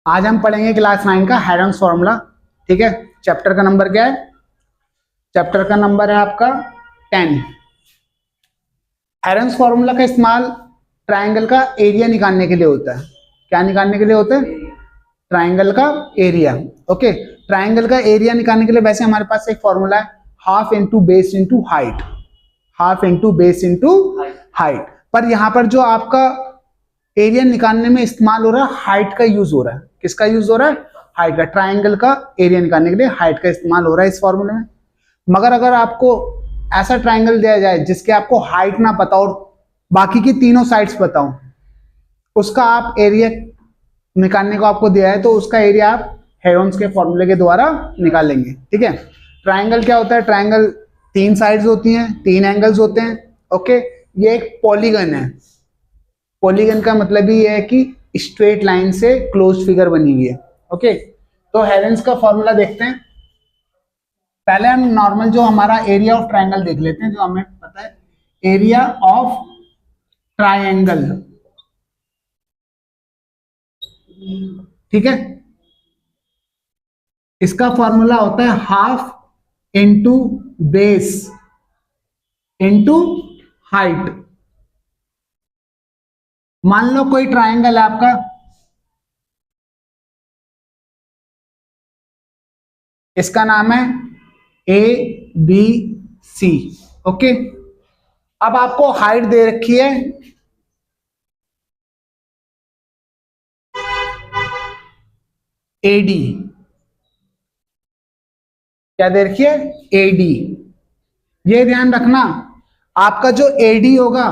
आज हम पढ़ेंगे क्लास 9 का हेरोन्स फॉर्मूला। ठीक है, चैप्टर का नंबर क्या है? चैप्टर का नंबर है आपका 10। हेरोन्स फॉर्मूला का इस्तेमाल ट्राइंगल का एरिया निकालने के लिए होता है। क्या निकालने के लिए होता है? ट्राइंगल का एरिया। ओके, ट्राइंगल का एरिया निकालने के लिए वैसे हमारे पास एक फॉर्मूला है, half into base into height. Half into base into height. पर यहां पर जो आपका एरिया निकालने में इस्तेमाल हो रहा है, हाइट का यूज हो रहा है। किसका यूज हो रहा है? हाइट का। ट्राइंगल का एरिया निकालने के लिए हाइट का इस्तेमाल हो रहा है इस फॉर्मूले में। मगर अगर आपको ऐसा ट्राइंगल दिया जाए जिसके आपको हाइट ना पता और बाकी की तीनों साइड्स बताओ, उसका आप एरिया निकालने को आपको दिया है, तो उसका एरिया आप हेरोन्स के फॉर्मूले के द्वारा निकालेंगे। ठीक है, ट्राइंगल क्या होता है? ट्राइंगल तीन साइड्स होती हैं, तीन एंगल्स होते हैं। ओके, ये एक पॉलीगन है। पॉलीगन का मतलब ही है कि स्ट्रेट लाइन से क्लोज फिगर बनी हुई है। ओके, तो हेरोन्स का फॉर्मूला देखते हैं। पहले हम नॉर्मल जो हमारा एरिया ऑफ ट्राइंगल देख लेते हैं, जो हमें पता है एरिया ऑफ ट्राइंगल। ठीक है, इसका फॉर्मूला होता है half into base into height. मान लो कोई ट्राइंगल है आपका, इसका नाम है ए बी सी। ओके, अब आपको हाइट दे रखी है एडी। क्या दे रखी है? एडी। ये ध्यान रखना, आपका जो एडी होगा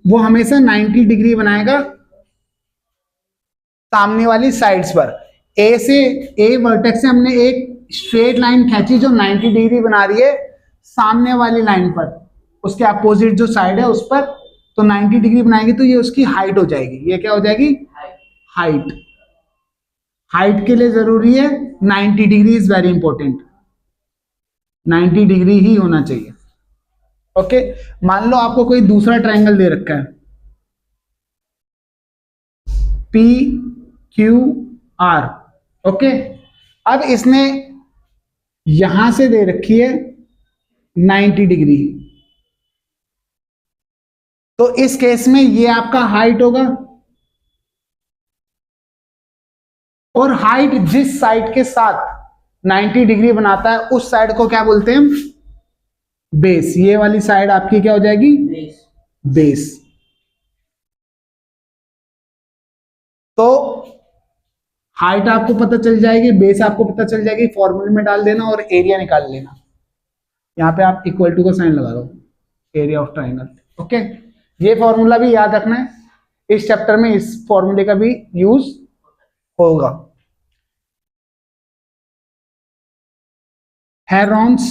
वो हमेशा 90 डिग्री बनाएगा सामने वाली साइड्स पर। ए से, ए वर्टेक्स से हमने एक स्ट्रेट लाइन खींची जो 90 डिग्री बना रही है सामने वाली लाइन पर, उसके अपोजिट जो साइड है उस पर, तो 90 डिग्री बनाएगी, तो ये उसकी हाइट हो जाएगी। ये क्या हो जाएगी? हाइट। हाइट के लिए जरूरी है 90 degree is very important. 90 degree ही होना चाहिए। ओके, मान लो आपको कोई दूसरा ट्राइंगल दे रखा है, पी क्यू आर। ओके, अब इसने यहां से दे रखी है 90 डिग्री, तो इस केस में ये आपका हाइट होगा। और हाइट जिस साइड के साथ 90 डिग्री बनाता है उस साइड को क्या बोलते हैं? बेस। ये वाली साइड आपकी क्या हो जाएगी? बेस। तो हाइट आपको पता चल जाएगी, बेस आपको पता चल जाएगी, फॉर्मूले में डाल देना और एरिया निकाल लेना। यहाँ पे आप इक्वल टू का साइन लगा दो, एरिया ऑफ ट्राइंगल। ओके, ये फॉर्मूला भी याद रखना है, इस चैप्टर में इस फॉर्मूले का भी यूज होगा। हेरोन्स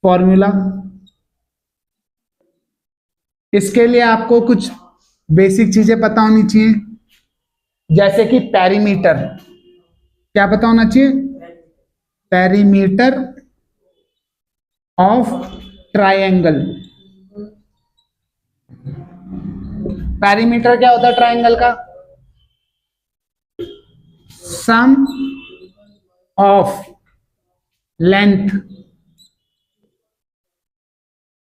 फॉर्मूला, इसके लिए आपको कुछ बेसिक चीजें पता होनी चाहिए, जैसे कि पेरीमीटर। क्या पता होना चाहिए? Perimeter of triangle. पेरीमीटर क्या होता है ट्राइंगल का? सम ऑफ लेंथ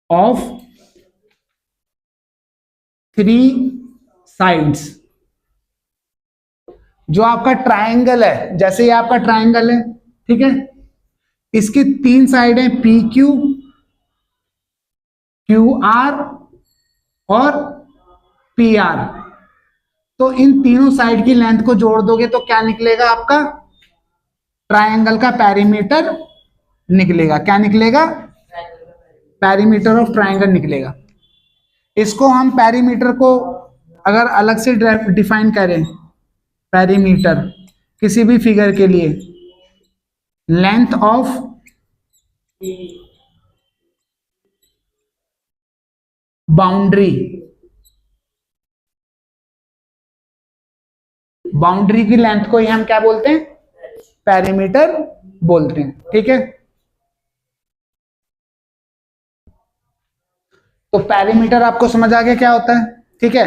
ऑफ 3 साइड्स। जो आपका ट्राइंगल है, जैसे ये आपका ट्राइंगल है, ठीक है, इसकी 3 साइड है, पी क्यू, क्यू आर और पी आर। तो इन तीनों साइड की लेंथ को जोड़ दोगे तो क्या निकलेगा? आपका ट्राइंगल का पेरीमीटर निकलेगा। क्या निकलेगा? पेरीमीटर ऑफ ट्राइंगल निकलेगा। इसको हम पेरीमीटर को अगर अलग से डिफाइन करें, पेरीमीटर किसी भी फिगर के लिए लेंथ ऑफ बाउंड्री। बाउंड्री की लेंथ को ही हम क्या बोलते हैं? पेरीमीटर बोलते हैं। ठीक है, तो पेरीमीटर आपको समझ आ गया क्या होता है। ठीक है,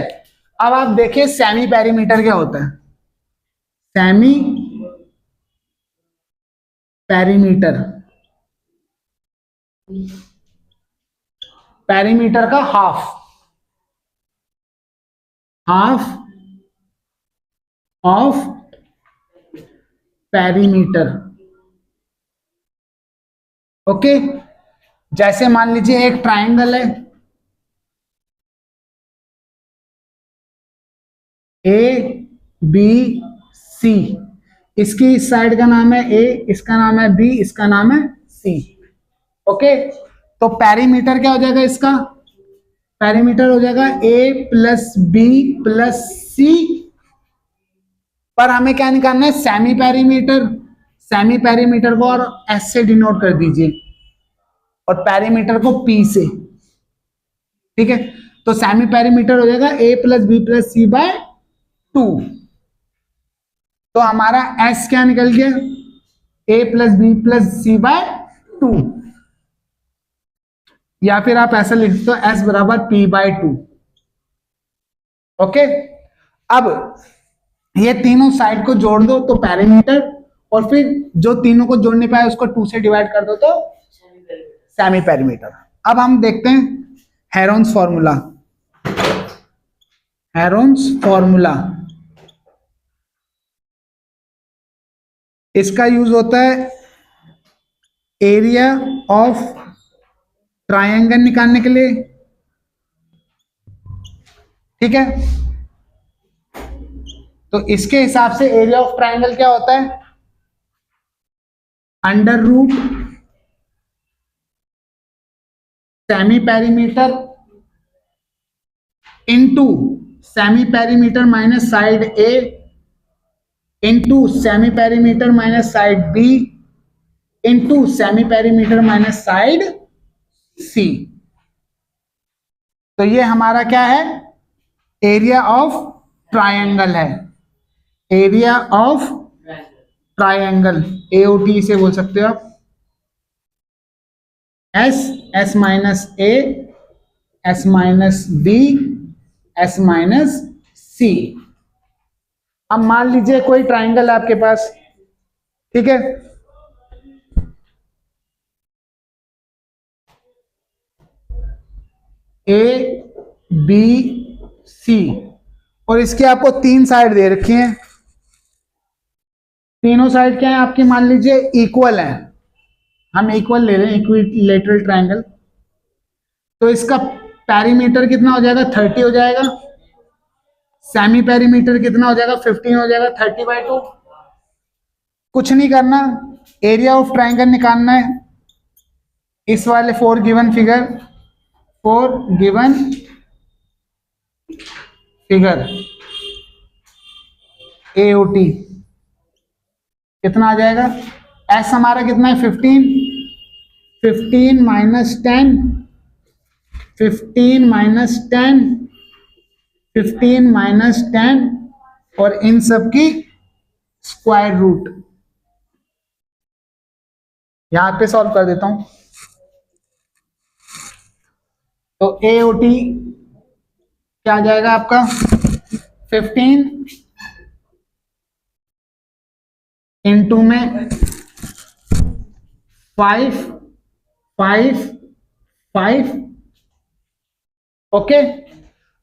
अब आप देखिए सेमी पेरीमीटर क्या होता है। सेमी पेरीमीटर, पेरीमीटर का half, half of perimeter. Okay, जैसे मान लीजिए एक ट्राइंगल है, ए बी सी, इसकी इस साइड का नाम है ए, इसका नाम है बी, इसका नाम है सी। ओके, तो पेरीमीटर क्या हो जाएगा इसका? पेरीमीटर हो जाएगा ए प्लस बी प्लस सी, पर हमें क्या निकालना है? Semi perimeter. सेमी पेरीमीटर को और एस से डिनोट कर दीजिए और पेरीमीटर को पी से। ठीक है, तो सेमी पेरीमीटर हो जाएगा ए प्लस बी प्लस सी बाय 2। तो हमारा एस क्या निकल गया? ए प्लस बी प्लस सी बाय 2, या फिर आप ऐसा लिख सकते हो एस बराबर पी बाय 2। ओके, अब ये तीनों साइड को जोड़ दो तो पेरीमीटर, और फिर जो तीनों को जोड़ नहीं पाए उसको 2 से डिवाइड कर दो तो सेमी पेरीमीटर। अब हम देखते हैं हेरोन्स फॉर्मूला। हेरोन्स फॉर्मूला, इसका यूज होता है एरिया ऑफ ट्रायंगल निकालने के लिए। ठीक है, तो इसके हिसाब से एरिया ऑफ ट्रायंगल क्या होता है? Under root semi perimeter into semi perimeter minus side A into semi perimeter minus side B into semi perimeter minus side C. तो ये हमारा क्या है? एरिया ऑफ ट्रायंगल है। एरिया ऑफ ट्रायंगल, एओटी से बोल सकते हो आप। S, S minus A, S minus B, S minus C. अब मान लीजिए कोई ट्रायंगल है आपके पास, ठीक है, ए बी सी, और इसकी आपको 3 साइड दे रखी हैं। तीनों साइड क्या है आपकी? मान लीजिए इक्वल है, हम इक्वल ले रहे हैं, इक्विलेटरल ट्रायंगल। तो इसका पेरीमीटर कितना हो जाएगा? 30 हो जाएगा। सेमी पेरीमीटर कितना हो जाएगा? 15 हो जाएगा, 30/2। कुछ नहीं करना, एरिया ऑफ ट्रायंगल निकालना है। इस वाले 4 given figure, 4 given figure AOT कितना आ जाएगा? एस हमारा कितना है? 15, 15 माइनस 10, 15 माइनस 10, 15 माइनस 10, और इन सब की स्क्वायर रूट। यहां पे सॉल्व कर देता हूं। तो एओटी क्या आ जाएगा आपका? 15 इंटू में 5, 5, 5। ओके,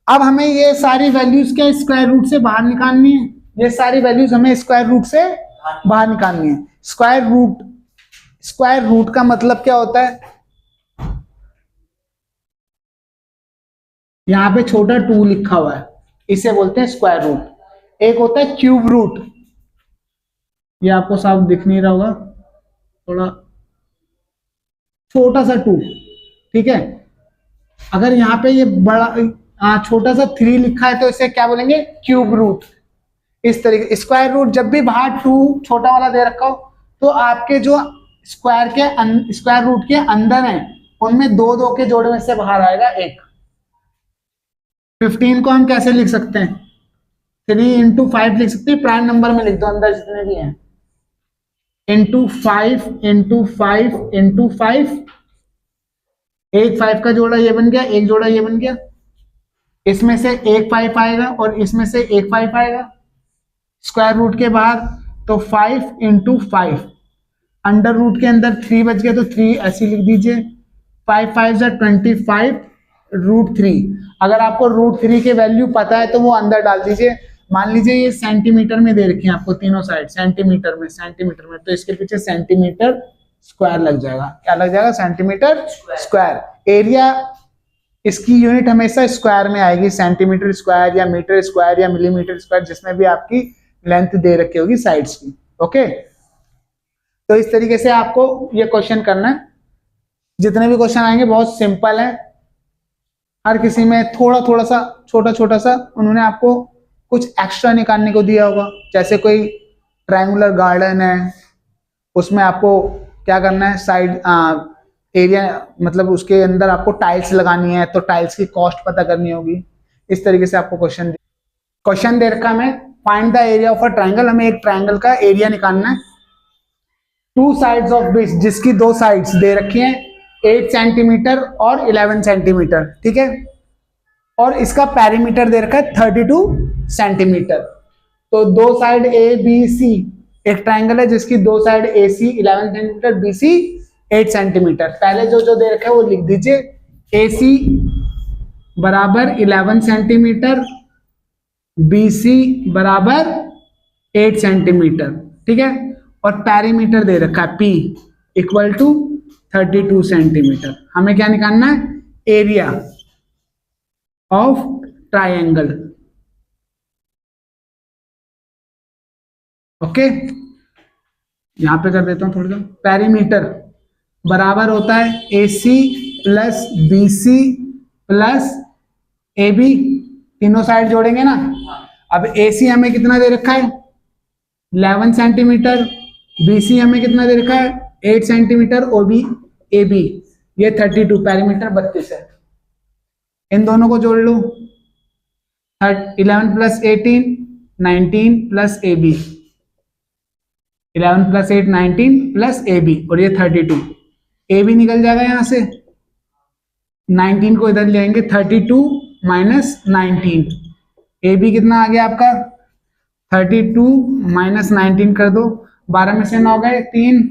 अब हमें ये सारी वैल्यूज क्या स्क्वायर रूट से बाहर निकालनी है। ये सारी वैल्यूज हमें स्क्वायर रूट से बाहर निकालनी है। स्क्वायर रूट का मतलब क्या होता है? यहां पे छोटा 2 लिखा हुआ है, इसे बोलते हैं स्क्वायर रूट। एक होता है क्यूब रूट, ये आपको साफ दिख नहीं रहा होगा, थोड़ा छोटा सा 2, ठीक है। अगर यहाँ पे ये बड़ा छोटा सा 3 लिखा है तो इसे क्या बोलेंगे? Cube root. इस तरीके स्क्वायर रूट जब भी बाहर 2 छोटा वाला दे रखा हो तो आपके जो स्क्वायर रूट के अंदर है उनमें 2 के जोड़े में से बाहर आएगा 1। 15 को हम कैसे लिख सकते हैं? 3 इंटू 5 लिख सकते हैं, प्राइम नंबर में लिख दो अंदर जितने भी हैं, इंटू 5 इंटू 5 इंटू 5। एक 5 का जोड़ा ये बन गया, एक जोड़ा ये बन गया, इसमें से एक 5 आएगा और इसमें से एक 5 आएगा। स्क्वायर रूट के बाहर, तो 5 इंटू 5, अंडर रूट के अंदर 3 बच गया तो 3 ऐसे लिख दीजिए, 5 5 जा 25 रूट 3। अगर आपको रूट 3 के वैल्यू पता है तो वो अंदर डाल दीजिए। मान लीजिए ये सेंटीमीटर में दे रखी है आपको तीनों साइड, सेंटीमीटर में, तो इसके पीछे सेंटीमीटर स्क्वायर लग जाएगा। क्या लग जाएगा? Centimetre square. एरिया इसकी यूनिट हमेशा स्क्वायर में आएगी, सेंटीमीटर स्क्वायर या मीटर स्क्वायर या मिलीमीटर स्क्वायर, जिसमें भी आपकी लेंथ दे रखी होगी साइड्स की। ओके, तो इस तरीके से आपको ये क्वेश्चन करना है। जितने भी क्वेश्चन आएंगे बहुत सिंपल है, हर किसी में थोड़ा थोड़ा सा छोटा सा उन्होंने आपको कुछ एक्स्ट्रा निकालने को दिया होगा। जैसे कोई ट्रायंगुलर गार्डन है, उसमें आपको क्या करना है, साइड एरिया मतलब उसके अंदर आपको टाइल्स लगानी है, तो टाइल्स की कॉस्ट पता करनी होगी। इस तरीके से आपको क्वेश्चन दे रखा है, find the area of a triangle. हमें एक ट्रायंगल का एरिया निकालना है। टू साइड्स ऑफ विच, जिसकी दो साइड्स दे रखी हैं 8 सेंटीमीटर और 11 सेंटीमीटर, ठीक है, और इसका पेरीमीटर दे रखा है 32 सेंटीमीटर। तो दो साइड ए बी सी, एक ट्रायंगल है जिसकी दो साइड ए सी 11 सेंटीमीटर, बी सी 8 सेंटीमीटर। पहले जो दे रखा है वो लिख दीजिए, ए सी बराबर 11 सेंटीमीटर, बी सी बराबर 8 सेंटीमीटर, ठीक है, और पेरीमीटर दे रखा है पी इक्वल टू 32 सेंटीमीटर। हमें क्या निकालना है? Area of triangle. ओके, यहां पे कर देता हूं थोड़ा सा। पेरीमीटर बराबर होता है A C plus B C plus A B, तीनों साइड जोड़ेंगे ना। अब ए सी हमें कितना दे रखा है? 11 सेंटीमीटर। बी सी हमें कितना दे रखा है? 8 centimetre. O B A B ये 32, पेरीमीटर 32 है। इन दोनों को जोड़ लो, 11 plus 18 19 plus A B, 11 plus 8 19 plus A B, और ये 32। ए बी निकल जाएगा यहां से, 19 को इधर ले आएंगे, 32 माइनस 19, ए बी कितना आ गया आपका? 32 माइनस 19 कर दो, 12 में से 9 गए 3,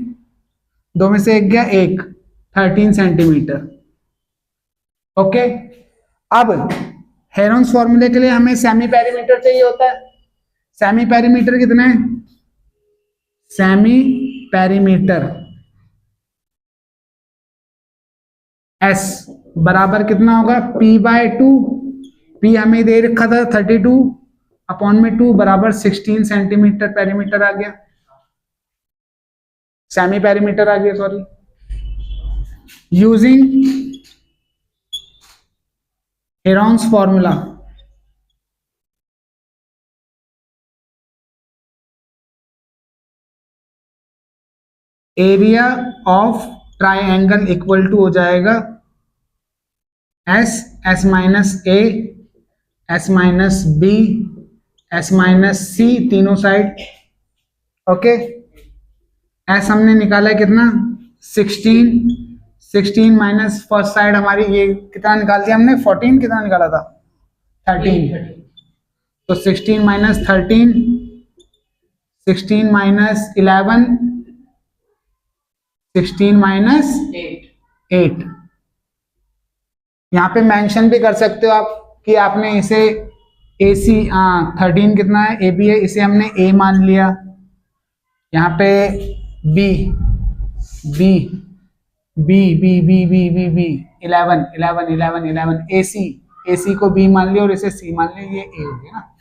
2 में से 1 गया 1, 13 सेंटीमीटर। ओके, अब हेरोन्स फॉर्मूले के लिए हमें सेमी पेरीमीटर चाहिए होता है। सेमी पेरीमीटर कितना है? सेमी पेरीमीटर एस बराबर कितना होगा? P bye 2। P हमें दे रखा था 32 अपॉन में 2 बराबर 16 सेंटीमीटर पेरीमीटर आ गया, सेमी पेरीमीटर आ गया, sorry. Using Heron's formula, area of triangle equal to हो जाएगा S, S minus A, S minus B, S minus C, तीनों साइड। ओके, एस हमने निकाला है कितना? 16 माइनस फर्स्ट साइड हमारी ये कितना निकाल दिया हमने? 14, कितना निकाला था? 13। तो 16 माइनस 13, 16 माइनस 11, 16 माइनस 8। यहाँ पे मेंशन भी कर सकते हो आप कि आपने इसे ए सी 13 कितना है? ए बी है, इसे हमने ए मान लिया। यहाँ पे B B B B B B B B 11 11 11 11, A C को बी मान लिया और इसे सी मान लिया, ये ए हो गया ना।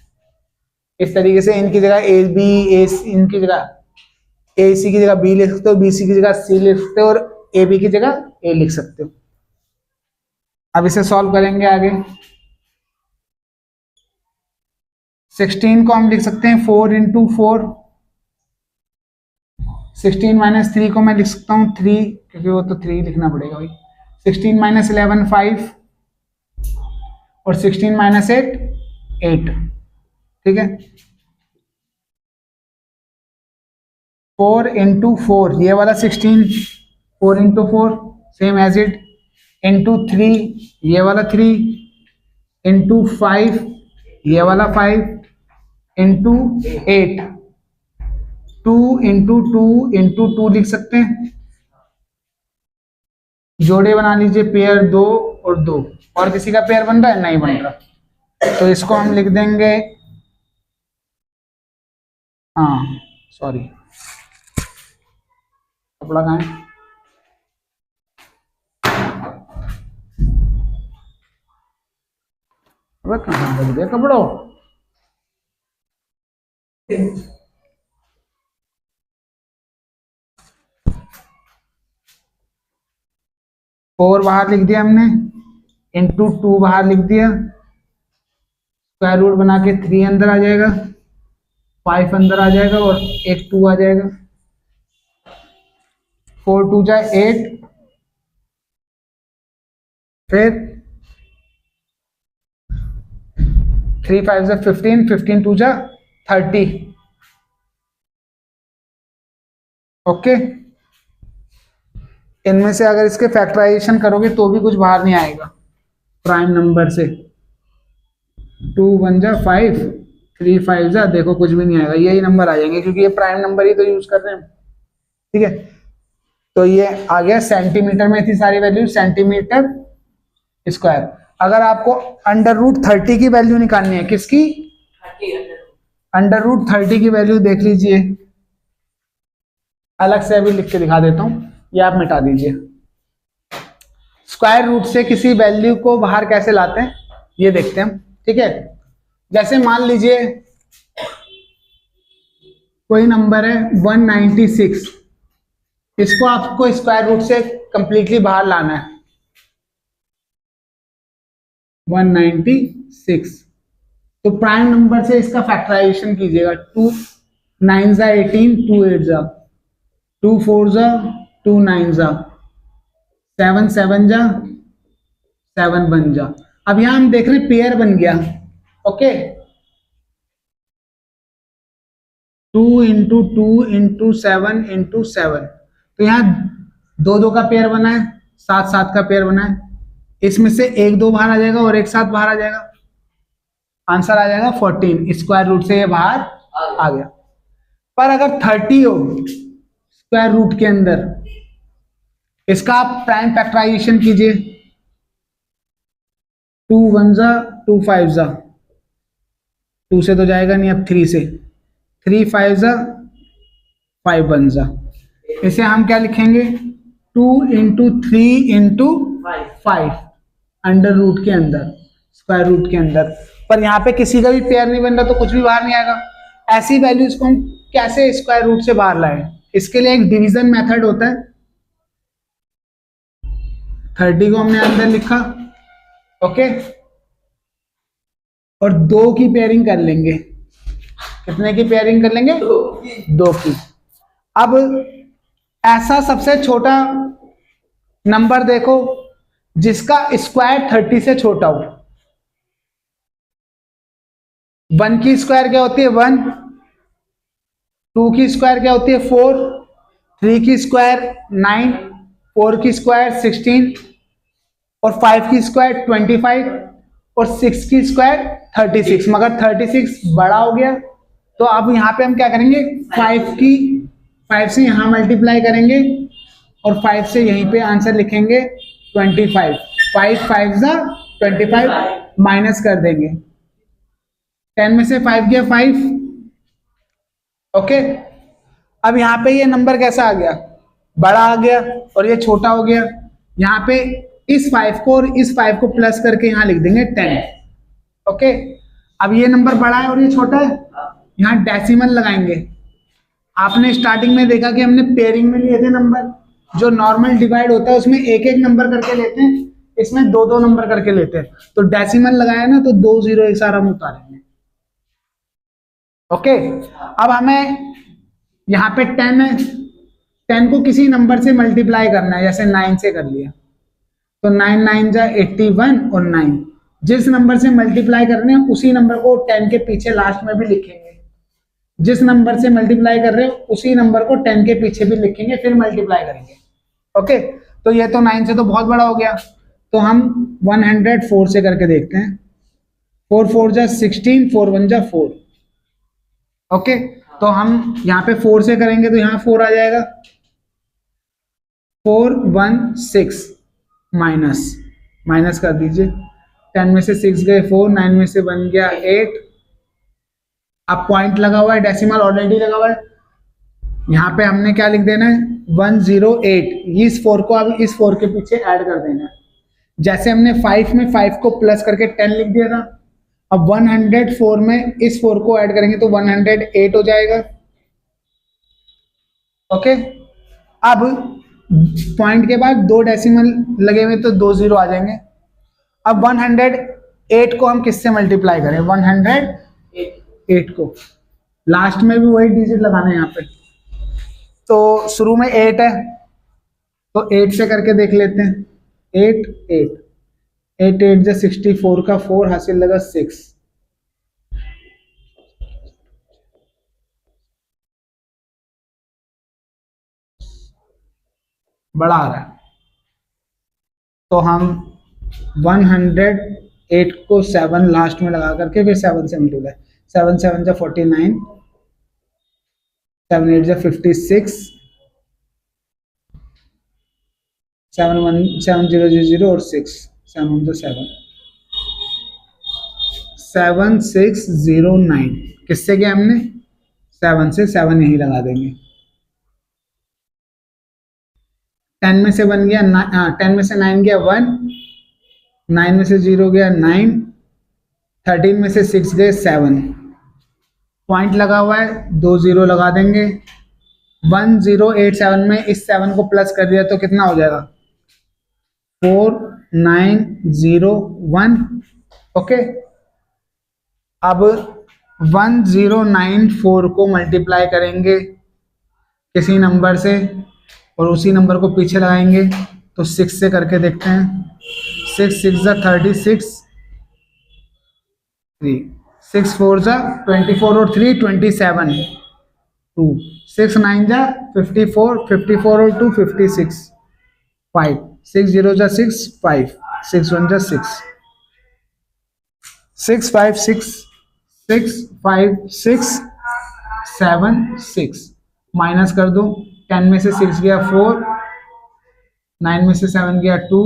इस तरीके से इनकी जगह ए बी ए सी, इनकी जगह ए सी की जगह बी लिख सकते हो, बी सी की जगह सी लिख सकते हो, और ए बी की जगह ए लिख सकते हो। अब इसे सॉल्व करेंगे आगे। 16 को हम लिख सकते हैं 4 इंटू 4, 16 माइनस 3 को मैं लिख सकता हूँ 3, क्योंकि वो तो 3 लिखना पड़ेगा भाई। 16 माइनस 11 5, और 16 माइनस 8 8, ठीक है। 4 इंटू 4 ये वाला 16, 4 into 4 same as it, into 3 ये वाला 3, इंटू 5 ये वाला 5, इंटू 8, 2 इंटू 2 इंटू 2 लिख सकते हैं। जोड़े बना लीजिए, पेयर 2 और 2। और किसी का पेयर बन रहा है? नहीं बन रहा। तो इसको हम लिख देंगे, हाँ सॉरी, कपड़ा कहाँ है? अबे कहाँ रख दिया कपड़ो? 4 बाहर लिख दिया हमने, इंटू 2 बाहर लिख दिया, स्क्वायर रूट बना के 3 अंदर आ जाएगा, 5 अंदर आ जाएगा और एक 2 आ जाएगा। 4 2 जा 8, फिर 3 5 जा 15, 15 2 जा 30। ओके, इनमें से अगर इसके फैक्टराइजेशन करोगे तो भी कुछ बाहर नहीं आएगा प्राइम नंबर से। 2 1 जा 5, 3 5 जा, देखो कुछ भी नहीं आएगा, यही नंबर आ जाएंगे क्योंकि ये प्राइम नंबर ही तो यूज कर रहे हैं। ठीक है, तो ये आ गया सेंटीमीटर में थी सारी वैल्यू, सेंटीमीटर स्क्वायर। अगर आपको अंडर रूट 30 की वैल्यू निकालनी है, किसकी? अंडर रूट 30 की वैल्यू देख लीजिए, अलग से अभी लिख के दिखा देता हूं, ये आप मिटा दीजिए। स्क्वायर रूट से किसी वैल्यू को बाहर कैसे लाते हैं ये देखते हैं हम। ठीक है, जैसे मान लीजिए कोई नंबर है 196, इसको आपको स्क्वायर रूट से कंप्लीटली बाहर लाना है। 196, तो प्राइम नंबर से इसका फैक्टराइजेशन कीजिएगा। 2 9 जा 18, 2 8 जा, 2 4 जा 2 9 जा, 7 7 जा 7 1 जा। अब यहां हम देख रहे हैं पेयर बन गया। ओके, 2 इंटू 2 इंटू 7 इंटू 7, तो यहाँ 2 2 का पेयर बना है, 7 7 का पेयर बना है। इसमें से 1 2 बाहर आ जाएगा और 1 7 बाहर आ जाएगा, आंसर आ जाएगा 14। स्क्वायर रूट से ये बाहर आ गया। पर अगर 30 हो स्क्वायर रूट के अंदर, इसका आप प्राइम फैक्टराइजेशन कीजिए। 2 1 जा 2 5 जा, 2 से तो जाएगा नहीं, अब 3 से, 3 5 जा 5 1 जा। इसे हम क्या लिखेंगे? 2 इंटू 3 इंटू 5 अंडर रूट के अंदर, स्क्वायर रूट के अंदर। पर यहाँ पे किसी का भी पेयर नहीं बन रहा तो कुछ भी बाहर नहीं आएगा। ऐसी वैल्यूज को हम कैसे स्क्वायर रूट से बाहर लाएं? इसके लिए एक डिवीजन मेथड होता है। 30 को हमने अंदर लिखा, ओके, और 2 की पेयरिंग कर लेंगे। कितने की पेयरिंग कर लेंगे? 2 की। अब ऐसा सबसे छोटा नंबर देखो जिसका स्क्वायर 30 से छोटा हो। 1 की स्क्वायर क्या होती है? 1, 2 की स्क्वायर क्या होती है? 4, 3 की स्क्वायर 9, 4 की स्क्वायर 16 और 5 की स्क्वायर 25 और 6 की स्क्वायर 36। मगर 36 बड़ा हो गया, तो अब यहाँ पे हम क्या करेंगे? 5 से यहाँ मल्टीप्लाई करेंगे और 5 से यहीं पे आंसर लिखेंगे 25। 5 5 जा 25, माइनस कर देंगे। 10 में से 5 गया 5। ओके, अब यहाँ पे ये नंबर कैसा आ गया? बड़ा आ गया और ये छोटा हो गया। यहाँ पे इस 5 को और इस 5 को प्लस करके यहाँ लिख देंगे 10। ओके, अब ये नंबर बड़ा है और ये छोटा है, यहाँ डेसिमल लगाएंगे। आपने स्टार्टिंग में देखा कि हमने पेयरिंग में लिए थे नंबर, जो नॉर्मल डिवाइड होता है उसमें एक एक नंबर करके लेते हैं, इसमें 2 2 नंबर करके लेते हैं। तो डेसिमल लगाया ना तो 2 0 एक सारा हम उतारेंगे। ओके, अब हमें यहाँ पे 10 है, 10 को किसी नंबर से मल्टीप्लाई करना है, जैसे 9 से कर लिया तो 9 9 जा 81 और 9। जिस नंबर से मल्टीप्लाई करने हैं उसी नंबर को 10 के पीछे लास्ट में भी लिखेंगे। जिस नंबर से मल्टीप्लाई कर रहे हो उसी नंबर को 10 के पीछे भी लिखेंगे, फिर मल्टीप्लाई करेंगे। ओके, तो ये तो 9 से तो बहुत बड़ा हो गया, तो हम 104 से करके देखते हैं। 4 4 जा 16, 4 1 जा 4, ओके, तो हम यहाँ पे 4 से करेंगे तो यहाँ 4 आ जाएगा, 416 माइनस कर दीजिए, 10 में से 6 गए 4, 9 में से बन गया 8। अब पॉइंट लगा हुआ है, डेसिमल ऑलरेडी लगा हुआ है, यहाँ पे हमने क्या लिख देना है 108, इस 4 को अब इस 4 के पीछे ऐड कर देना है। जैसे हमने 5 में 5 को प्लस करके 10 लिख दिया था, अब 104 में इस 4 को ऐड करेंगे तो 108 हो जाएगा। ओके, अब पॉइंट के बाद 2 डेसिमल लगे हुए तो 2 जीरो आ जाएंगे। अब 108 को हम किससे मल्टीप्लाई करें, 108 को लास्ट में भी वही डिजिट लगाना है यहाँ पे, तो शुरू में 8 है तो 8 से करके देख लेते हैं, 8 8 8 8 जो 64 का 4 हासिल लगा 6, बड़ा आ रहा है, तो हम 108 को 7 लास्ट में लगा करके फिर 7 से मल्टीप्लाई, 7 7 जा 49, 7 8 जा 56, 7 1 7 0 0 और 6, 7 1 तो 7, 7609 किससे गया हमने 7 से, 7 यही लगा देंगे। 10 में से बन गया 10 में से 9 गया 1, 9 में से 0 गया 9, 13 में से 6 गए 7, पॉइंट लगा हुआ है 2 जीरो लगा देंगे। 1087 में इस 7 को प्लस कर दिया तो कितना हो जाएगा 4901। ओके, अब 1094 को मल्टीप्लाई करेंगे किसी नंबर से और उसी नंबर को पीछे लगाएंगे, तो 6 से करके देखते हैं, 6 6 जा 36, 3 6 4 जा 24 और 3 27, 2 6 9 जा 54, 54 और 2 56, 5 6 0 जा 6 5 6 1 जा 6 6 5 6 6 5 6 7 6, माइनस कर दो, 10 में से 6 गया 4, 9 में से 7 गया 2,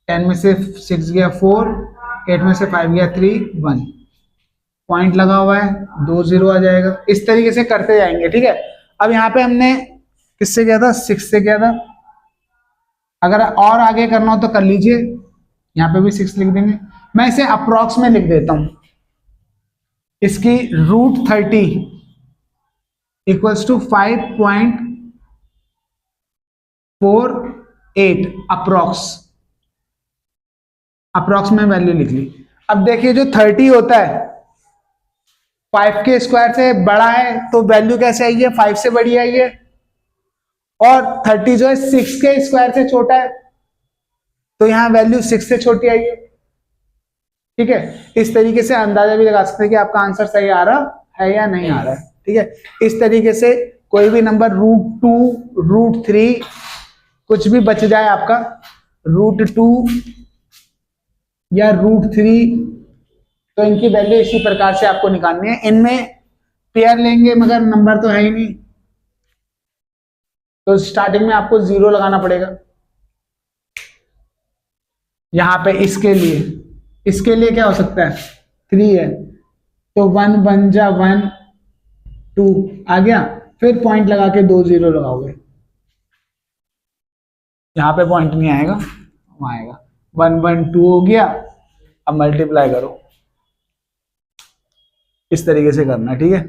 10 में से 6 गया 4, 8 में से 5 गया 3 1, पॉइंट लगा हुआ है 2 जीरो आ जाएगा। इस तरीके से करते जाएंगे, ठीक है। अब यहाँ पे हमने किससे किया था 6 से किया था, अगर और आगे करना हो तो कर लीजिए, यहाँ पे भी 6 लिख देंगे। मैं इसे अप्रॉक्स में लिख देता हूं, इसकी √30 इक्वल्स टू 5.48 अप्रॉक्स में वैल्यू लिख ली। अब देखिए जो 30 होता है 5 के स्क्वायर से बड़ा है तो वैल्यू कैसे आई है 5 से बड़ी आई है, और 30 जो है 6 के स्क्वायर से छोटा है तो यहां वैल्यू 6 से छोटी आई है, ठीक है। इस तरीके से अंदाजा भी लगा सकते हैं कि आपका आंसर सही आ रहा है या नहीं आ रहा है, ठीक है। इस तरीके से कोई भी नंबर √2 √3 कुछ भी बच जाए आपका, √2 या √3, तो इनकी वैल्यू इसी प्रकार से आपको निकालनी है। इनमें पेयर लेंगे मगर नंबर तो है ही नहीं, तो स्टार्टिंग में आपको 0 लगाना पड़ेगा। यहां पे इसके लिए क्या हो सकता है 3 है तो 1 1 जा 1 2 आ गया, फिर पॉइंट लगा के 2 जीरो लगाओगे, यहां पे पॉइंट नहीं आएगा, वहां आएगा। 1 1 2 हो गया, अब मल्टीप्लाई करो, इस तरीके से करना है, ठीक है।